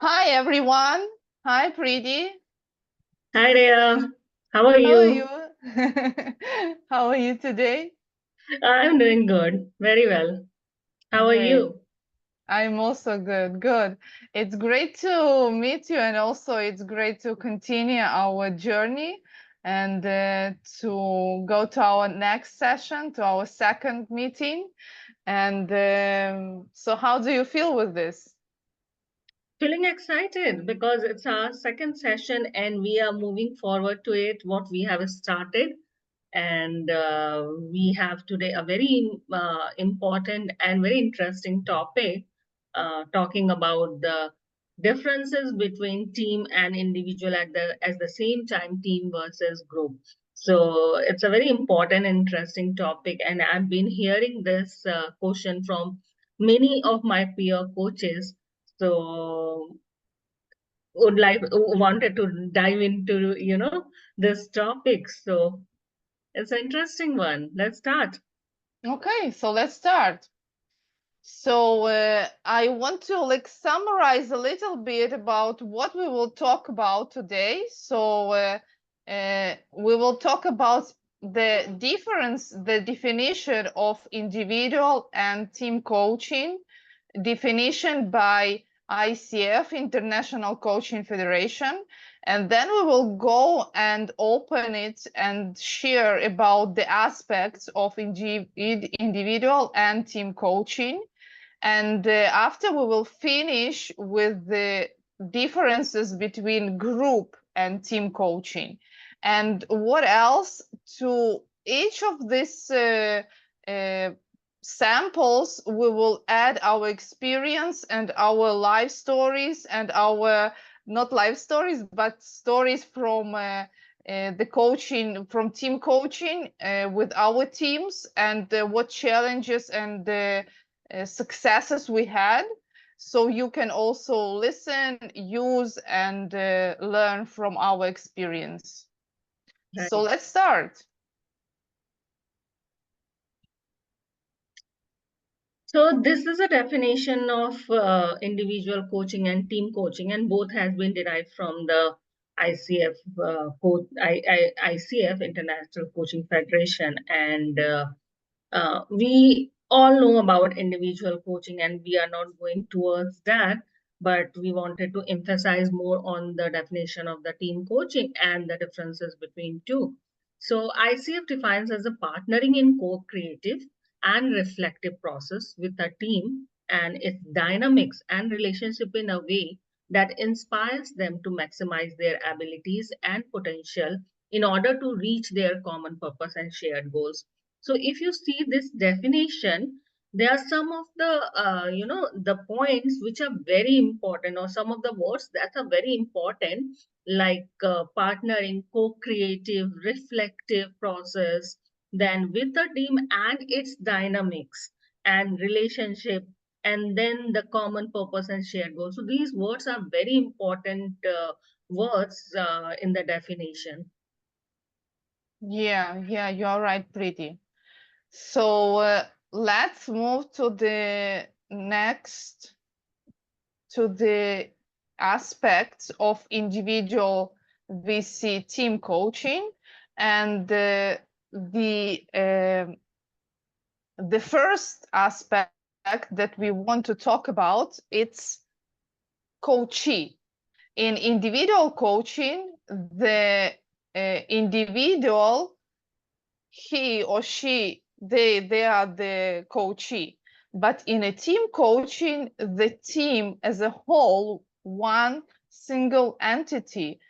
Hi everyone. Hi Preeti. Hi Raya, how are How are you? you? How are you today? I'm doing good, very well. How are Great. you? I'm also good. Good. It's great to meet you, and also it's great to continue our journey and to go to our next session, to our second meeting. And so, how do you feel with this? Feeling excited because it's our second session and we are moving forward to it, what we have started. And we have today a very important and very interesting topic talking about the differences between team and individual at the same time, team versus group. So it's a very important, interesting topic, and I've been hearing this question from many of my peer coaches. So wanted to dive into this topic. So it's an interesting one. Let's start. Okay, so let's start. So I want to summarize a little bit about what we will talk about today. So we will talk about the difference, the definition of individual and team coaching, definition by ICF, International Coaching Federation. And then we will go and open it and share about the aspects of individual and team coaching. And after we will finish with the differences between group and team coaching. And what else to each of these uh, samples, we will add our experience and our life stories and our, not life stories, but stories from the coaching, from team coaching with our teams, and what challenges and successes we had. So you can also listen, use, and learn from our experience. So Right. let's start. So this is a definition of individual coaching and team coaching, and both has been derived from the ICF, ICF International Coaching Federation, and we all know about individual coaching, and we are not going towards that. But we wanted to emphasize more on the definition of the team coaching and the differences between two. So ICF defines as a partnering in co-creative and reflective process with a team and its dynamics and relationship in a way that inspires them to maximize their abilities and potential in order to reach their common purpose and shared goals. So if you see this definition, there are some of the the points which are very important, or some of the words that are very important, like partnering, co-creative, reflective process, then with the team and its dynamics and relationship, and then the common purpose and shared goals. So these words are very important words in the definition. Yeah, you're right, Pretty. So let's move to the next, to the aspects of individual VC team coaching. And the first aspect that we want to talk about, it's coachee. In individual coaching, the individual, he or she, they are the coachee. But in a team coaching, the team as a whole, one single entity.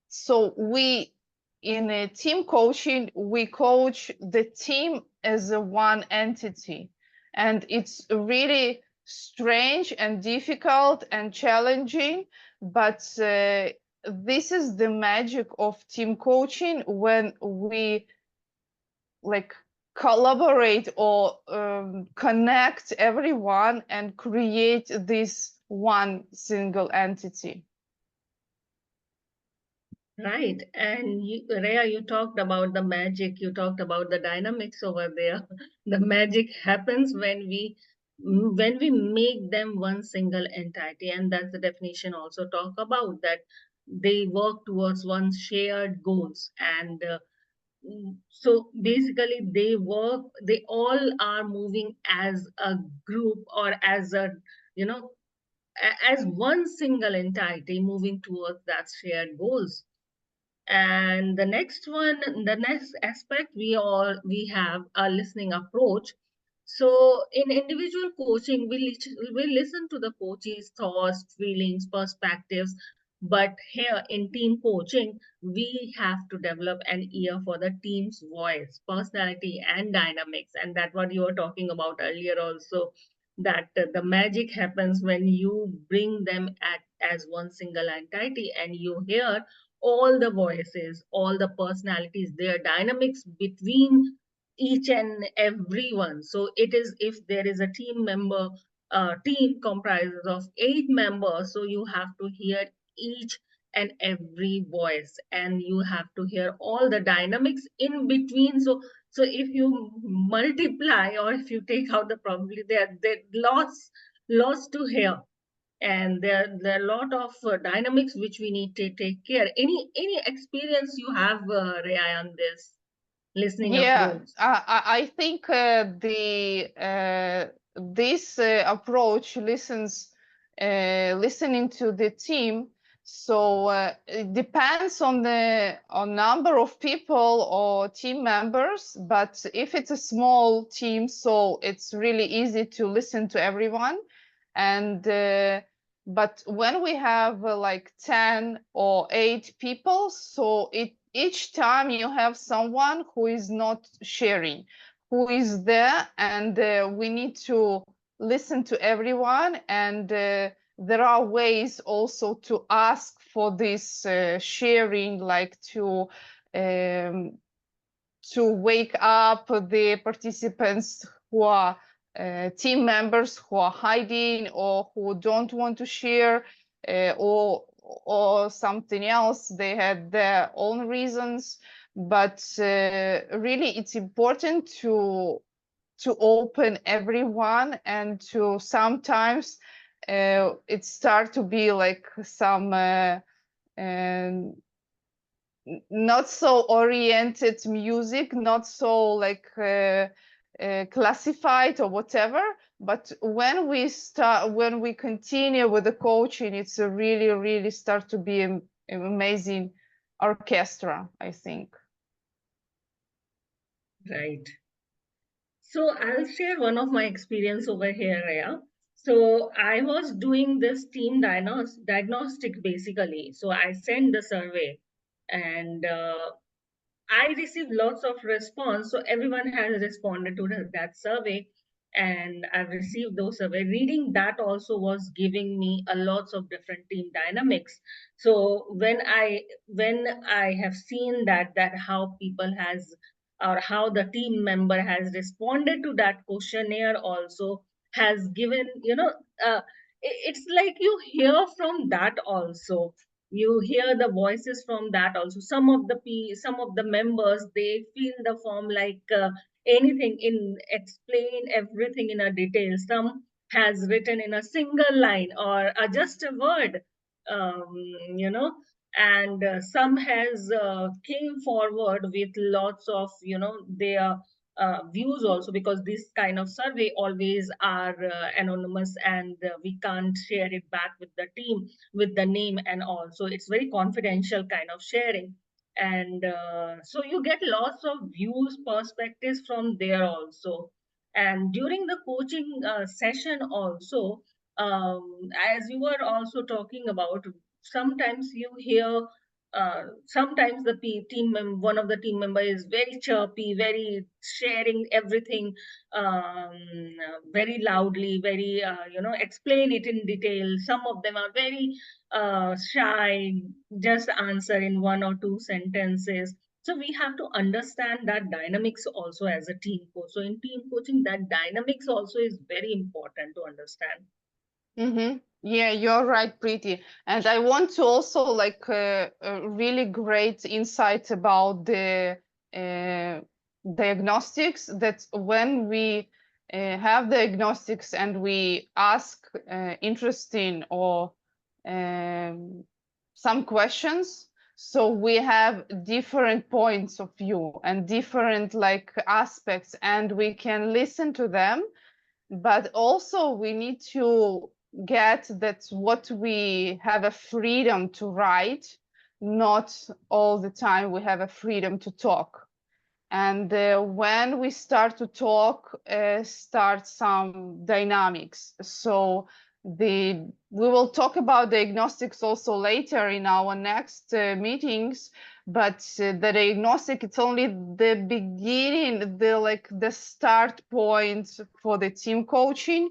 So we, in a team coaching, we coach the team as a one entity. And it's really strange and difficult and challenging, but this is the magic of team coaching, when we like collaborate or connect everyone and create this one single entity. Right. And Rhea, you talked about the magic, you talked about the dynamics over there. The magic happens when we when we make them one single entity, and that's the definition also talk about that they work towards one shared goals. And so basically they all are moving as a group, or as a, you know, as one single entity moving towards that shared goals. And the next one, the next aspect, we have a listening approach. So in individual coaching, we listen to the coach's thoughts, feelings, perspectives. But here in team coaching, we have to develop an ear for the team's voice, personality, and dynamics. And that's what you were talking about earlier also, that the magic happens when you bring them as one single entity, and you hear all the voices, all the personalities, their dynamics between each and everyone. So it is, if there is a team comprises of 8 members, so you have to hear each and every voice, and you have to hear all the dynamics in between. So if you multiply, or if you take out the probability, there lots to hear. And there are a lot of dynamics which we need to take care. Any experience you have, Raya, on this listening Yeah, approach? I think the this approach listening to the team. So it depends on the on number of people or team members. But if it's a small team, so it's really easy to listen to everyone. And but when we have like 10 or 8 people, so each time you have someone who is not sharing, who is there, and we need to listen to everyone. And there are ways also to ask for this sharing, like to wake up the participants who are team members who are hiding or who don't want to share, or something else. They had their own reasons, but really it's important to open everyone, and to sometimes it start to be like some not so oriented music, not so like classified or whatever. But when we continue with the coaching, it's a really start to be an amazing orchestra, I think. Right. So I'll share one of my experience over here, Raya. So I was doing this team diagnostic basically. So I sent the survey, and I received lots of response. So everyone has responded to that survey, and I've received those survey. Reading that also was giving me a lots of different team dynamics. So when I have seen that how people has, or how the team member has responded to that questionnaire also has given, it's like you hear from that also, you hear the voices from that also. Some of the members, they fill the form like anything, in explain everything in a detail. Some has written in a single line, or just a word, um, you know and some has came forward with lots of, their views also, because this kind of survey always are anonymous, and we can't share it back with the team with the name and all. So it's very confidential kind of sharing. And so you get lots of views, perspectives from there also. And during the coaching session also, as you were also talking about, sometimes you hear, sometimes one of the team member is very chirpy, very sharing everything, very loudly, very, explain it in detail. Some of them are very shy, just answer in 1 or 2 sentences. So we have to understand that dynamics also as a team coach. So in team coaching, that dynamics also is very important to understand. Mm-hmm. Yeah, you're right, Preeti. And I want to also like a really great insight about the uh, diagnostics, that when we have diagnostics and we ask interesting or some questions, so we have different points of view and different like aspects, and we can listen to them. But also we need to get that what we have a freedom to write, not all the time we have a freedom to talk. And when we start to talk, start some dynamics. So we will talk about diagnostics also later in our next meetings. But the diagnostic, it's only the beginning, the start point for the team coaching.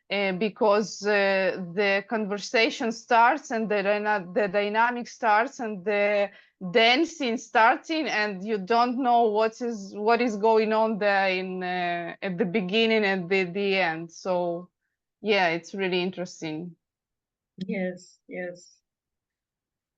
Because the conversation starts and the dynamic starts and the dancing starting, and you don't know what is going on there in at the beginning and the end. So yeah, it's really interesting. Yes, yes.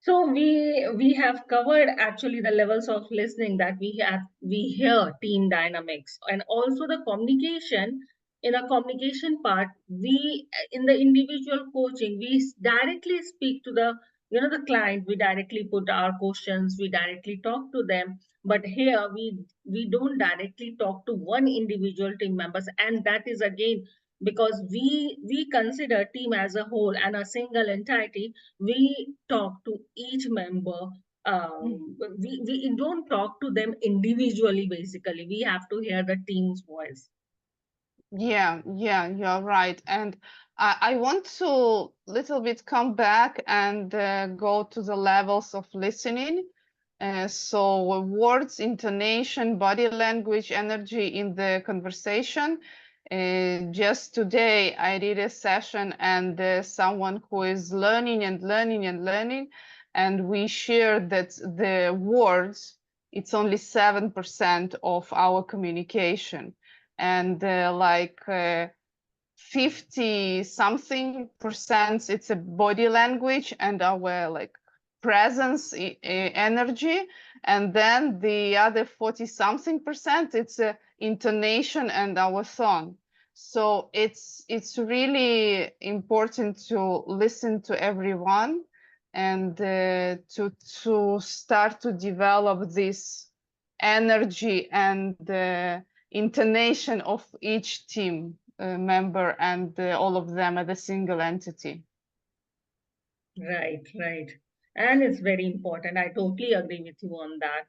So we have covered actually the levels of listening that we hear team dynamics and also the communication. In a communication part, we in the individual coaching we directly speak to the the client. We directly put our questions. We directly talk to them. But here we don't directly talk to one individual team members, and that is again because we consider team as a whole and a single entity. We talk to each member. We don't talk to them individually. Basically, we have to hear the team's voice. Yeah, yeah, you're right. And I want to little bit come back and go to the levels of listening. So words, intonation, body language, energy in the conversation. Just today, I did a session and someone who is learning and learning and learning, and we shared that the words, it's only 7% of our communication, and 50 something percent it's a body language and our like presence, energy, and then the other 40 something percent it's a intonation and our tone. So it's really important to listen to everyone and to start to develop this energy and intonation of each team member and all of them as a single entity. Right, right. And it's very important. I totally agree with you on that.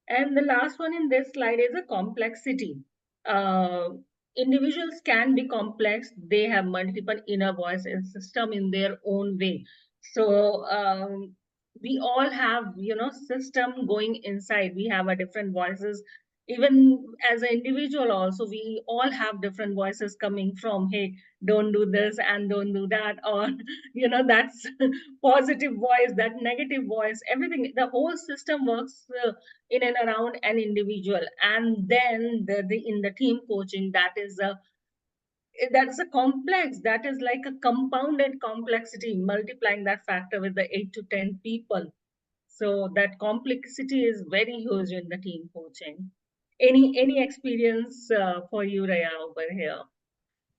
And the last one in this slide is a complexity. Uh, Individuals can be complex. They have multiple inner voice and system in their own way. So we all have, system going inside. We have a different voices. Even as an individual, also we all have different voices coming from, hey, don't do this and don't do that, or that's positive voice, that negative voice, everything. The whole system works in and around an individual. And then the in the team coaching, that's a complex, that is like a compounded complexity, multiplying that factor with the 8 to 10 people. So that complexity is very huge in the team coaching. Any experience for you, Raya, over here?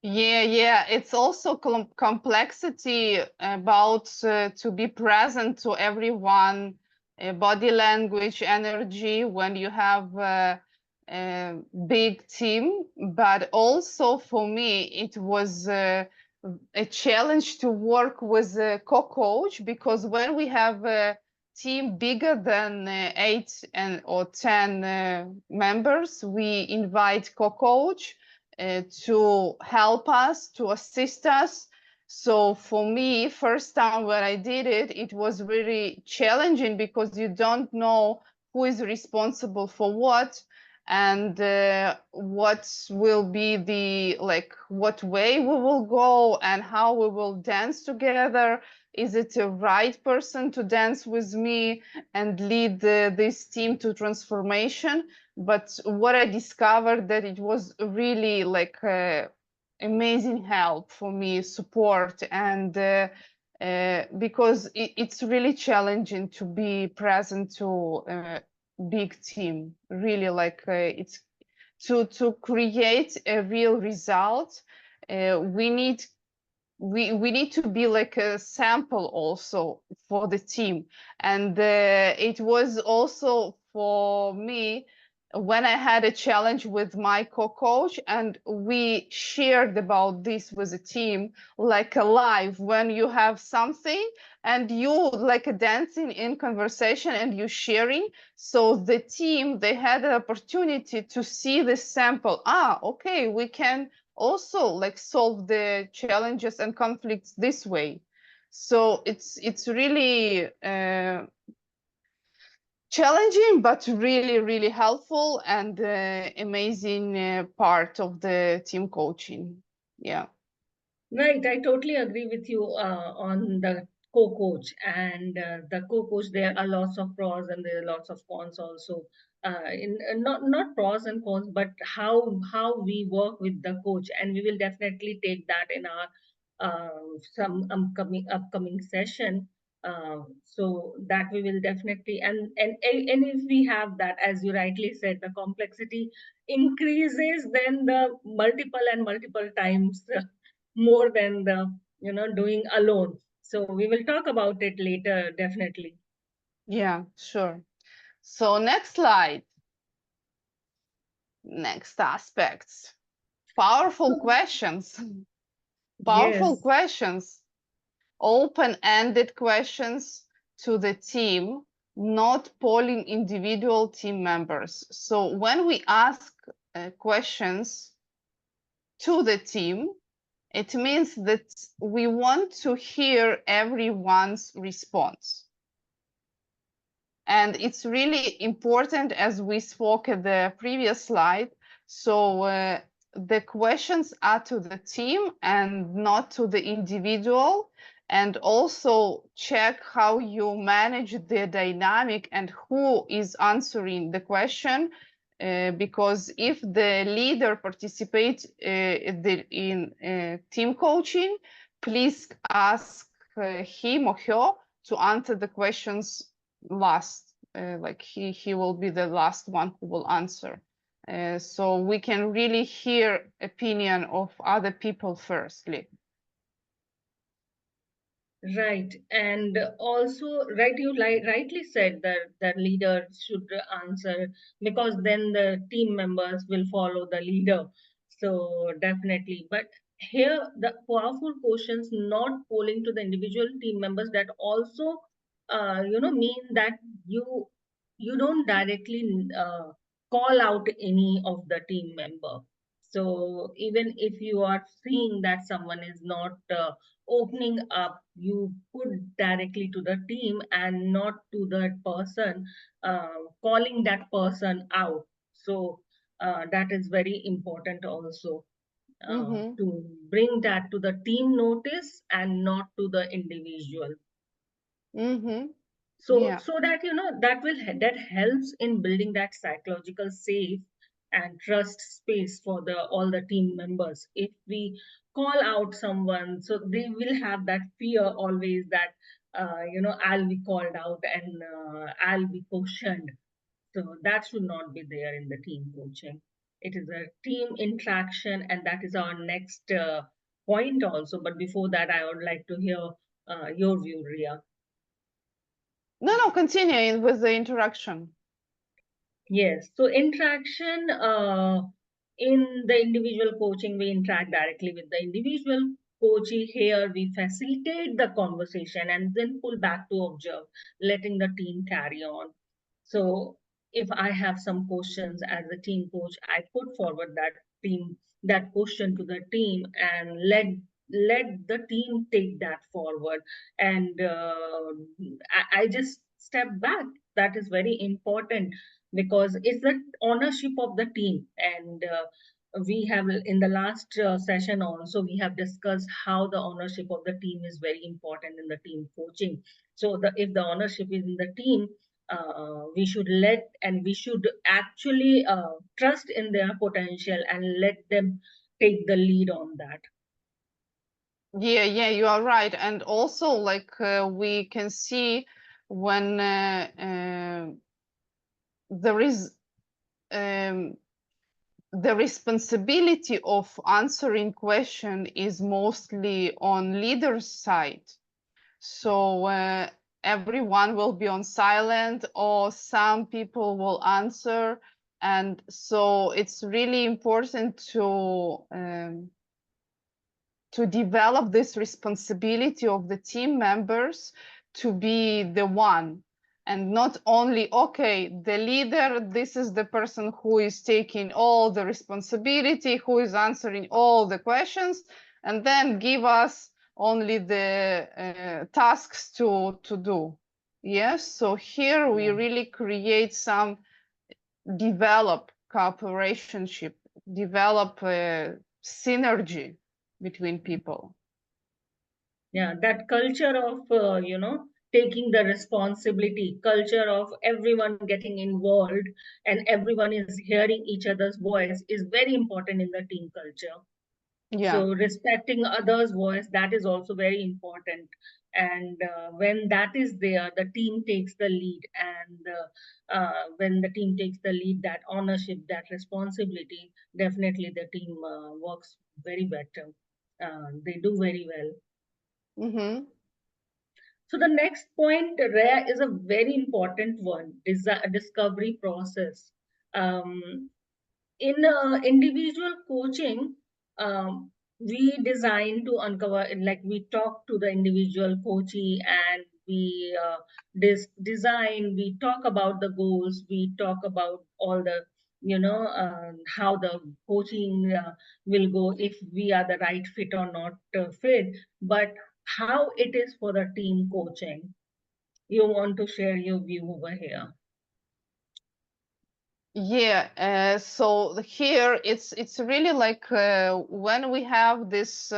Yeah, yeah, it's also complexity about to be present to everyone, body language, energy when you have a big team. But also for me, it was a challenge to work with a co-coach, because when we have a team bigger than 8 or 10 members, we invite co-coach to help us, to assist us. So for me, first time when I did it, it was really challenging because you don't know who is responsible for what, and what will be the what way we will go and how we will dance together. Is it the right person to dance with me and lead this team to transformation? But what I discovered, that it was really amazing help for me, support, and because it's really challenging to be present to a big team. Really, it's to create a real result, we need to be like a sample also for the team. And it was also for me when I had a challenge with my co-coach, and we shared about this with the team, like a live, when you have something and you like a dancing in conversation and you sharing. So the team, they had the opportunity to see the sample. Okay, we can also like solve the challenges and conflicts this way. So it's really challenging, but really helpful and amazing part of the team coaching. Yeah. Right, I totally agree with you on the co-coach and the co-coach. There are lots of pros and there are lots of cons also. In not pros and cons, but how we work with the coach, and we will definitely take that in our some upcoming session. So that we will definitely, and if we have that, as you rightly said, the complexity increases, then the multiple times more than the doing alone. So we will talk about it later, definitely. Yeah, sure. So next slide. Next aspects. Powerful questions. Powerful Yes, questions. Open-ended questions to the team, not polling individual team members. So when we ask questions to the team, it means that we want to hear everyone's response. And it's really important, as we spoke at the previous slide. So the questions are to the team and not to the individual. And also check how you manage the dynamic and who is answering the question. Because if the leader participates in team coaching, please ask him or her to answer the questions last. Like he will be the last one who will answer. So we can really hear opinion of other people firstly. right. And also, right, you rightly said that the leader should answer, because then the team members will follow the leader. So definitely. But here, the powerful questions not polling to the individual team members, that also, mean that you you don't directly call out any of the team member. So even if you are seeing that someone is not opening up, you put directly to the team and not to that person, calling that person out. So that is very important also, Mm-hmm. to bring that to the team notice and not to the individual. Mm-hmm. So Yeah. that that helps in building that psychological safe and trust space for the all the team members. If we call out someone, so they will have that fear always that I'll be called out and I'll be questioned. So that should not be there in the team coaching. It is a team interaction, and that is our next point also. But before that, I would like to hear your view, Ria. No, continuing with the interaction. Yes. So interaction, in the individual coaching, we interact directly with the individual coachee. Here, we facilitate the conversation and then pull back to observe, letting the team carry on. So if I have some questions as a team coach, I put forward that question to the team, and let the team take that forward. And I just step back. That is very important, because it's the ownership of the team. And we have, in the last session also, we have discussed how the ownership of the team is very important in the team coaching. So if the ownership is in the team, we should we should actually trust in their potential and let them take the lead on that. Yeah, you are right. And also, like we can see when there is um, the responsibility of answering question is mostly on leader's side. So everyone will be on silent, or some people will answer. And so it's really important to develop this responsibility of the team members to be the one, and not only, okay, the leader, this is the person who is taking all the responsibility, who is answering all the questions, and then give us only the tasks to do. Yes, so here we really create some develop cooperation, develop synergy between people. Yeah, that culture of, taking the responsibility, culture of everyone getting involved and everyone is hearing each other's voice is very important in the team culture. Yeah. So respecting others' voice, that is also very important. And when that is there, the team takes the lead. And when the team takes the lead, that ownership, that responsibility, definitely the team works very better. They do very well. Mm-hmm. So the next point, Raya, is a very important one, discovery process. Um, in individual coaching, we design to uncover, like we talk to the individual coachee and we design, we talk about the goals, we talk about all the, how the coaching will go, if we are the right fit or not fit, but how it is for the team coaching. You want to share your view over here? Yeah, so here it's really like when we have this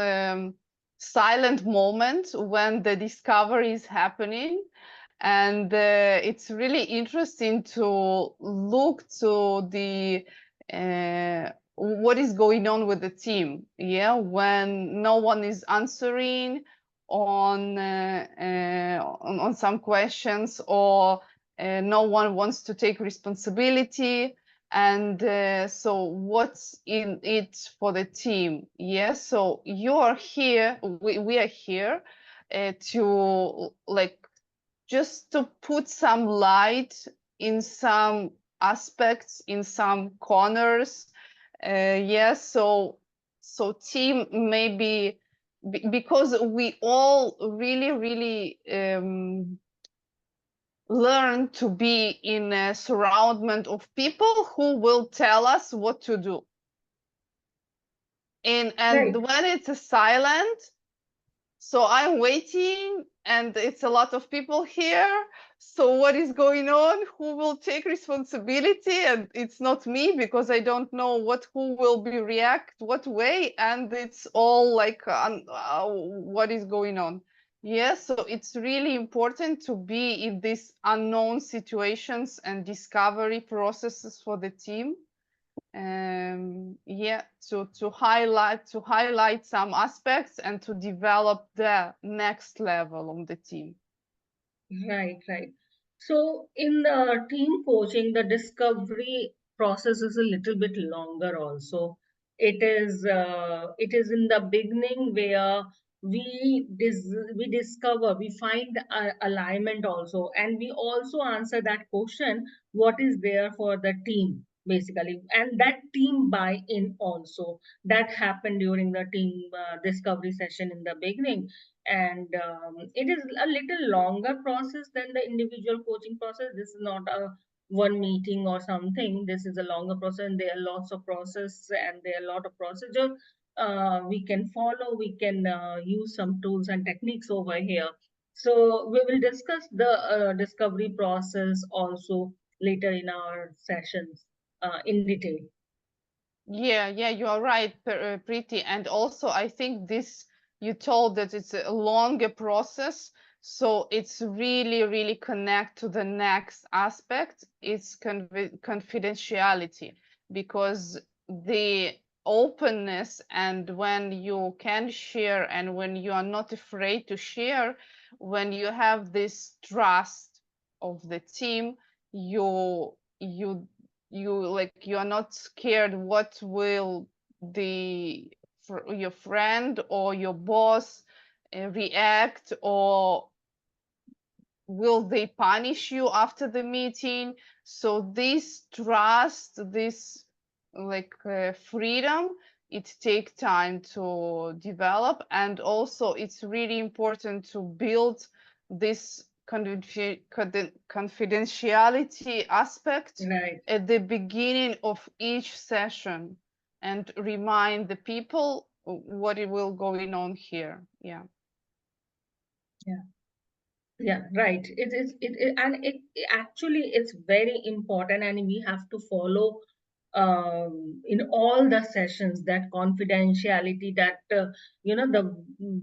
silent moment when the discovery is happening, and it's really interesting to look to the what is going on with the team. Yeah, when no one is answering on some questions, or no one wants to take responsibility, and so what's in it for the team? Yes, so you are here, we are here to like just to put some light in some aspects, in some corners. Yes, so team maybe because we all really learn to be in a surroundment of people who will tell us what to do. And Right. when it's a silent, so I'm waiting and it's a lot of people here. So what is going on? Who will take responsibility? And it's not me, because I don't know who will be react what way. And it's all like what is going on. Yes, so it's really important to be in these unknown situations and discovery processes for the team. Yeah, to highlight some aspects and to develop the next level on the team. Right, right. So in the team coaching, the discovery process is a little bit longer also. It is in the beginning where we discover, we find alignment also, and we also answer that question, what is there for the team basically, and that team buy-in also, that happened during the team discovery session in the beginning. And it is a little longer process than the individual coaching process. This is not a one meeting or something. This is a longer process, and there are lots of process and there are a lot of procedure we can follow. We can use some tools and techniques over here. So we will discuss the discovery process also later in our sessions in detail. Yeah, you are right, Preeti. And also, I think this, you told that it's a longer process. So it's really connect to the next aspect. It's confidentiality, because the openness, and when you can share and when you are not afraid to share, when you have this trust of the team, you you are not scared what will your friend or your boss react, or will they punish you after the meeting. So this trust, this freedom, it takes time to develop, and also it's really important to build this confidentiality aspect Right. at the beginning of each session, and remind the people what it will going on here. Yeah. Yeah. Yeah, right. And it actually it's very important, and we have to follow in all the sessions that confidentiality, that the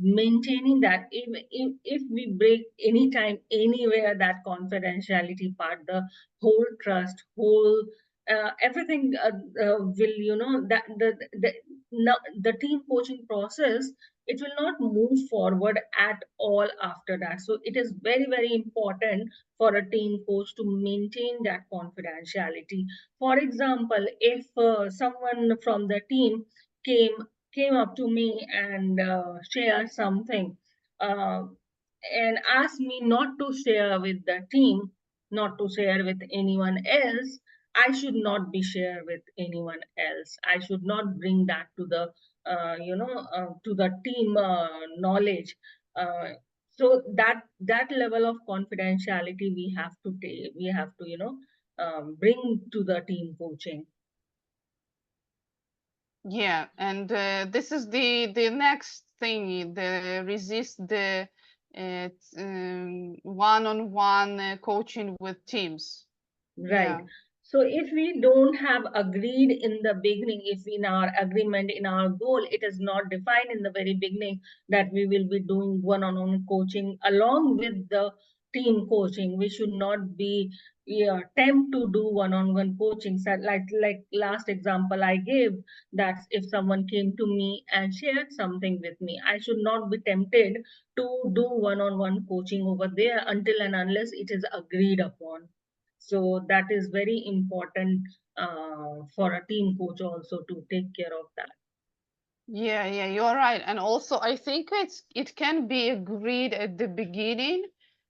maintaining that if we break anytime anywhere that confidentiality part, the whole trust, whole everything will, that the team coaching process, it will not move forward at all after that. So it is very, very important for a team coach to maintain that confidentiality. For example, if someone from the team came came up to me and shared something, uh, and asked me not to share with the team, not to share with anyone else, I should not be share with anyone else. I should not bring that to the to the team knowledge. Uh, so that level of confidentiality we have to take, we have to bring to the team coaching. Yeah, and this is the next thing, the resist the one-on-one coaching with teams. Right. Yeah. So if we don't have agreed in the beginning, if in our agreement, in our goal, it is not defined in the very beginning that we will be doing one-on-one coaching along with the team coaching, we should not be, yeah, tempt to do one-on-one coaching. So like last example I gave, that if someone came to me and shared something with me, I should not be tempted to do one-on-one coaching over there until and unless it is agreed upon. So that is very important for a team coach also to take care of that. Yeah, yeah, you're right. And also, I think it can be agreed at the beginning,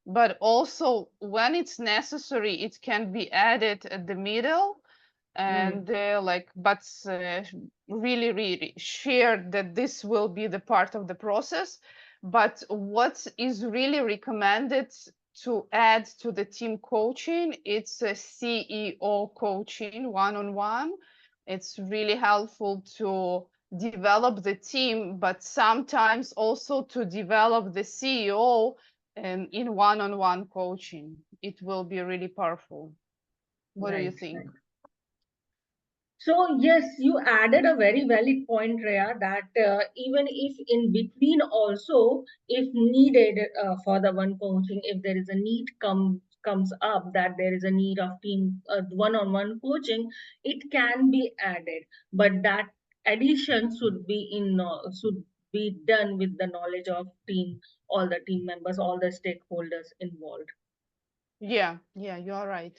but also when it's necessary, it can be added at the middle, Mm, and but really, really shared that this will be the part of the process. But what is really recommended to add to the team coaching, it's a CEO coaching one-on-one. It's really helpful to develop the team, but sometimes also to develop the CEO in one-on-one coaching. It will be really powerful. What do you right, think? right. So yes, you added a very valid point, Raya, that even if in between also, if needed for the one coaching, if there is a need comes up that there is a need of team one-on-one coaching, it can be added, but that addition should be should be done with the knowledge of team, all the team members, all the stakeholders involved. Yeah, yeah, you're right.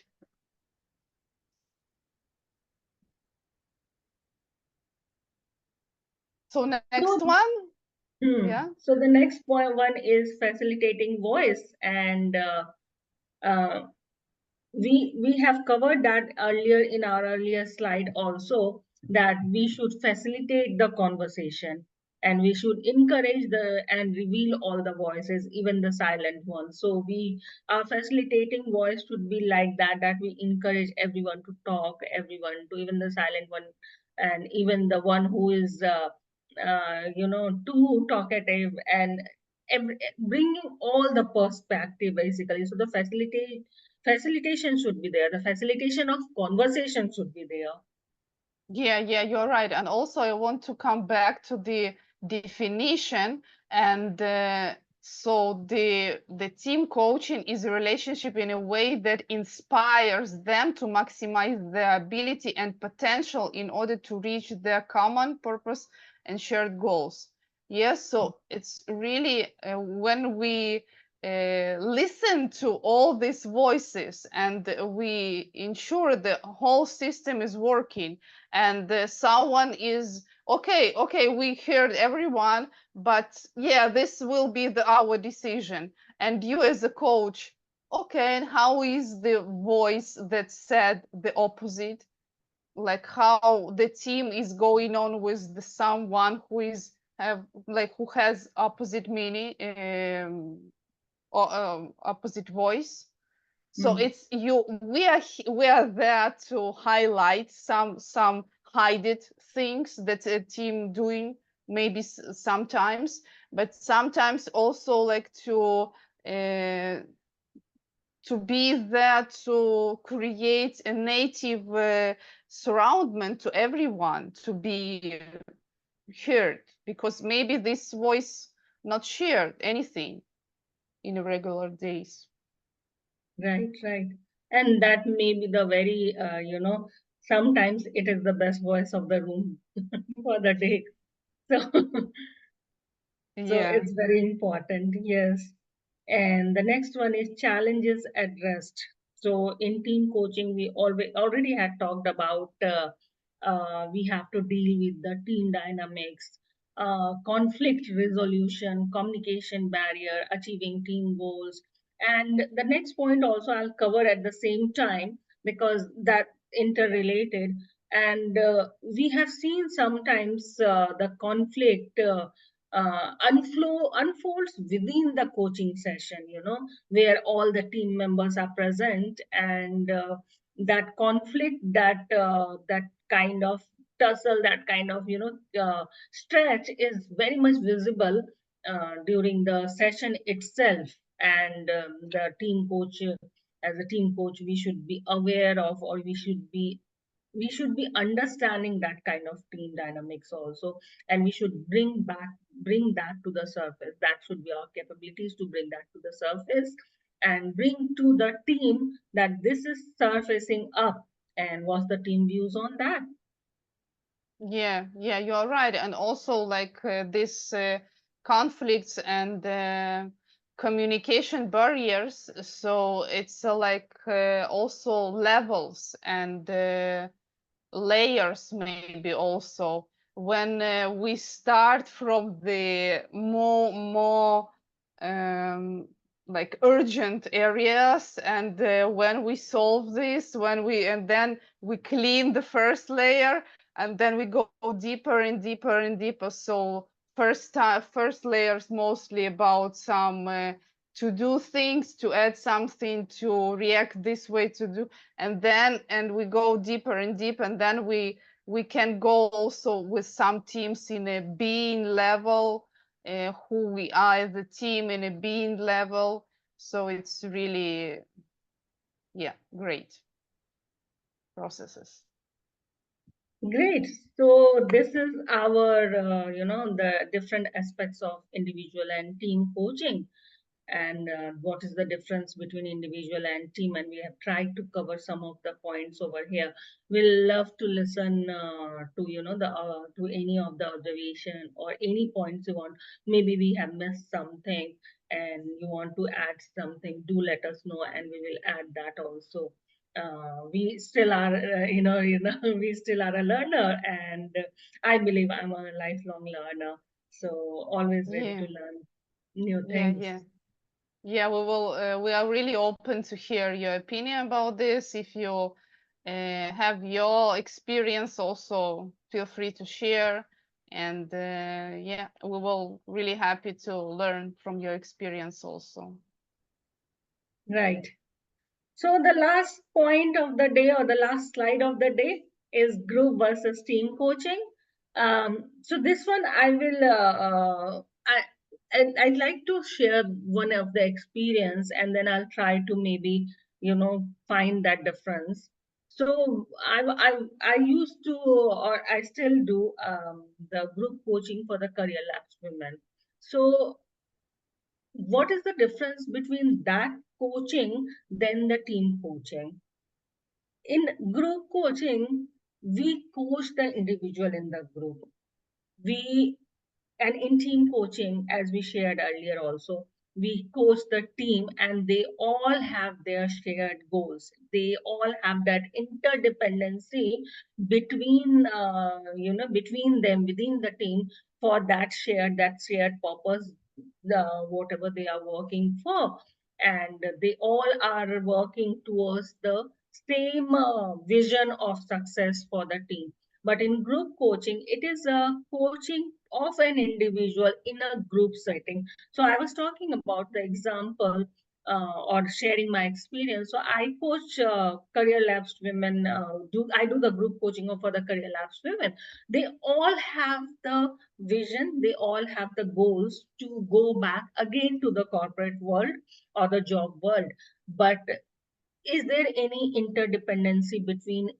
So next So, one, yeah. so the next point one is facilitating voice, and uh, we have covered that earlier in our earlier slide also, that we should facilitate the conversation, and we should encourage the and reveal all the voices, even the silent ones. So we, our facilitating voice should be like that we encourage everyone to talk, everyone to, even the silent one, and even the one who is too talkative, and bringing all the perspective basically. So the facilitation should be there, the facilitation of conversation should be there. Yeah, yeah, you're right. And also, I want to come back to the definition. And so the team coaching is a relationship in a way that inspires them to maximize their ability and potential in order to reach their common purpose and shared goals. Yes, so it's really when we listen to all these voices, and we ensure the whole system is working, and someone is okay, we heard everyone, but yeah, this will be our decision. And you as a coach, okay, and how is the voice that said the opposite, like how the team is going on with someone who is have like who has opposite meaning, or opposite voice. So Mm. it's you, we are there to highlight some hidden things that a team doing, maybe sometimes, but sometimes also like to be there to create a native surroundment to everyone to be heard, because maybe this voice not shared anything in regular days. Right, right. And that may be the very, sometimes it is the best voice of the room for the day. So, so Yeah. it's very important, yes. And the next one is challenges addressed. So in team coaching, we already had talked about we have to deal with the team dynamics, conflict resolution, communication barrier, achieving team goals. And the next point also I'll cover at the same time because that interrelated. And we have seen sometimes the conflict. Unfolds within the coaching session, where all the team members are present, and that conflict, that kind of tussle, that kind of stretch is very much visible during the session itself. And the team coach, as a team coach, we should be aware of, or we should be understanding that kind of team dynamics also, and we should bring that to the surface. That should be our capabilities, to bring that to the surface and bring to the team that this is surfacing up, and what's the team views on that. Yeah, you're right. And also like this conflicts and communication barriers. So it's like also levels and layers maybe also. When we start from the more um, like urgent areas, and when we solve this, and then we clean the first layer, and then we go deeper and deeper and deeper. So first layers mostly about some to do things, to add something, to react this way, to do, and we go deeper and deeper, and then we can go also with some teams in a being level, who we are as a team in a being level. So it's really, yeah, great processes. Great. So this is our the different aspects of individual and team coaching, and what is the difference between individual and team, and we have tried to cover some of the points over here. We'll love to listen to the to any of the observation or any points you want. Maybe we have missed something and you want to add something, do let us know and we will add that also. We still are we still are a learner, and I believe I'm a lifelong learner, so always ready to Yeah, learn new yeah, things. yeah. Yeah, we will. We are really open to hear your opinion about this. If you have your experience, also feel free to share. And yeah, we will really happy to learn from your experience also. Right. So the last point of the day, or the last slide of the day, is group versus team coaching. So this one I will I'd like to share one of the experience, and then I'll try to maybe find that difference. So I used to, or I still do, the group coaching for the career labs women. So what is the difference between that coaching than the team coaching? In group coaching, we coach the individual in the group. We, and in team coaching, as we shared earlier also, we coach the team, and they all have their shared goals. They all have that interdependency between between them within the team for that shared purpose, the whatever they are working for, and they all are working towards the same vision of success for the team. But in group coaching, it is a coaching of an individual in a group setting. So I was talking about the example, or sharing my experience. So I coach career lapsed women. I do the group coaching for the career lapsed women. They all have the vision. They all have the goals to go back again to the corporate world or the job world. But is there any interdependency between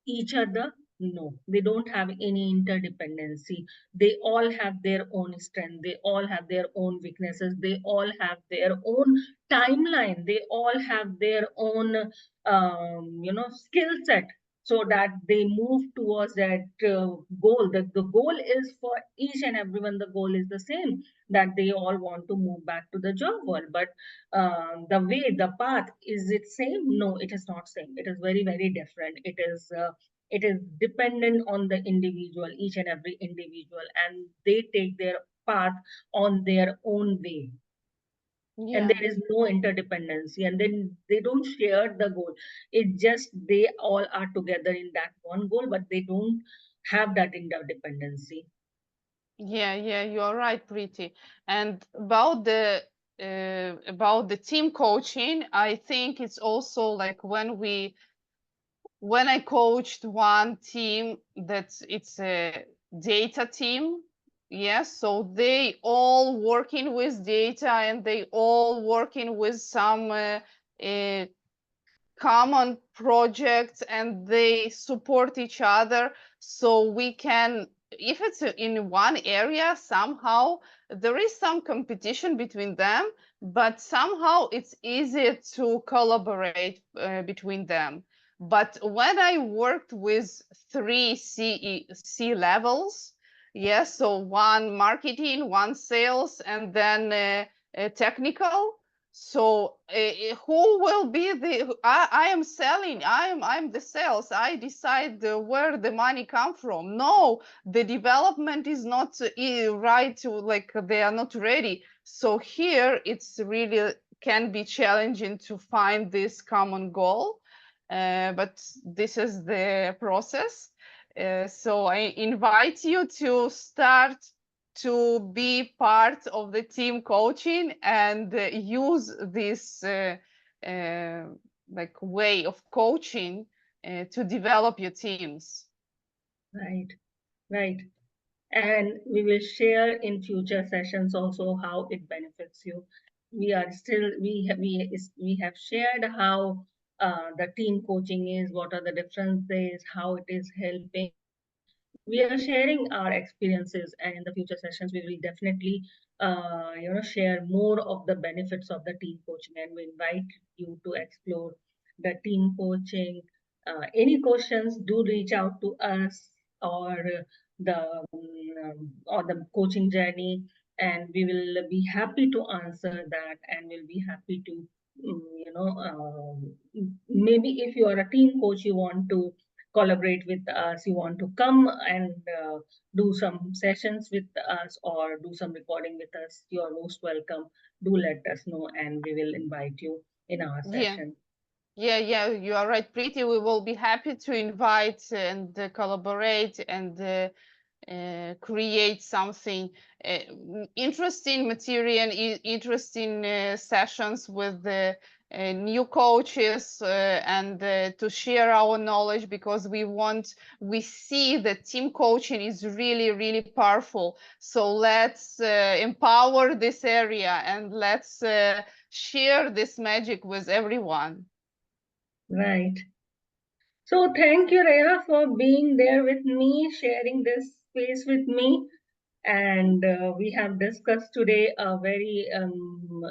each other? No, they don't have any interdependency. They all have their own strength. They all have their own weaknesses. They all have their own timeline. They all have their own, skill set, so that they move towards that goal. The goal is for each and everyone, the goal is the same, that they all want to move back to the job world. But the way, the path, is it same? No, it is not same. It is very, very different. It is dependent on the individual, each and every individual, and they take their path on their own way, and Yeah. there is no interdependency, and then they don't share the goal. It just they all are together in that one goal, but they don't have that interdependency. Yeah, yeah, you are right, Preeti. And about the team coaching, I think it's also like when I coached one team it's a data team. Yes, so they all working with data and they all working with some uh, common projects and they support each other, so we can, if it's in one area, somehow there is some competition between them, but somehow it's easy to collaborate between them. But when I worked with three C levels, yes, so one marketing, one sales, and then technical, so who will be the, I am selling, I'm the sales, I decide where the money come from. No, the development is not right to, like, they are not ready. So here it's really can be challenging to find this common goal, but this is the process. So I invite you to start to be part of the team coaching and use this uh, like way of coaching to develop your teams. Right, right. And we will share in future sessions also how it benefits you. We have shared how the team coaching is, what are the differences, how it is helping. We are sharing our experiences, and in the future sessions we will definitely share more of the benefits of the team coaching, and we invite you to explore the team coaching. Any questions, do reach out to us, or the coaching journey, and we will be happy to answer that, and we'll be happy to maybe if you are a team coach, you want to collaborate with us, you want to come and do some sessions with us or do some recording with us, you are most welcome. Do let us know, and we will invite you in our Yeah. session. Yeah, yeah, you are right, Preeti. We will be happy to invite and collaborate and create something interesting material, interesting sessions with the new coaches and to share our knowledge, because we see that team coaching is really, really powerful. So let's empower this area and let's share this magic with everyone. Right. So thank you, Raya, for being there with me, sharing this space with me. And we have discussed today a very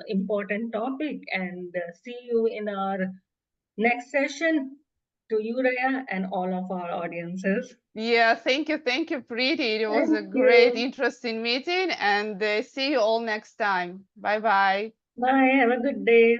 important topic. And see you in our next session. To you, Raya, and all of our audiences. Yeah, thank you, Preeti. It was a Thank great, you. interesting meeting, and see you all next time. Bye bye. Bye. Have a good day.